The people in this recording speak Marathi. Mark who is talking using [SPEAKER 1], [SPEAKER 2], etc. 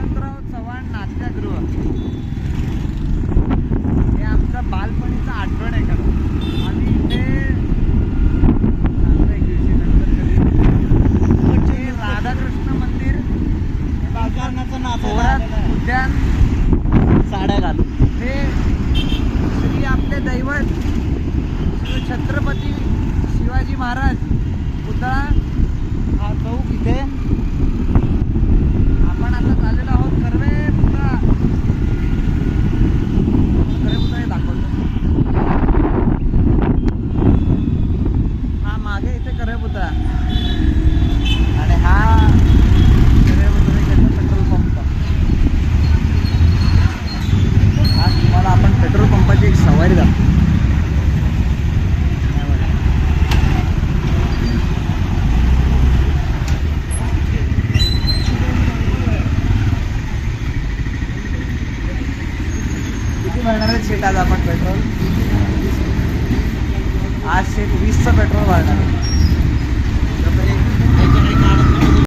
[SPEAKER 1] यशवंतराव चव्हाण नाट्यगृह हे आमचं बालपणीचं आठवण आहे खरं. आम्ही इथे राधाकृष्ण मंदिर उद्यान
[SPEAKER 2] साड्या घालून
[SPEAKER 1] हे श्री आपले दैवत श्री छत्रपती शिवाजी महाराज पुतळा हा चौक इथे आपण आता चाललेलो आहोत. कर्वे पुतळा हे दाखवतो. हा मागे इथे कर्वे पुतळा आणि हा कर्वे पुतळ्याचा पेट्रोल पंप. आज तुम्हाला आपण पेट्रोल पंपाची एक सवारी दाखवतो. भरणार आहे शेट आज आपण पेट्रोल. आज शेट 20चं पेट्रोल भरणार आहे.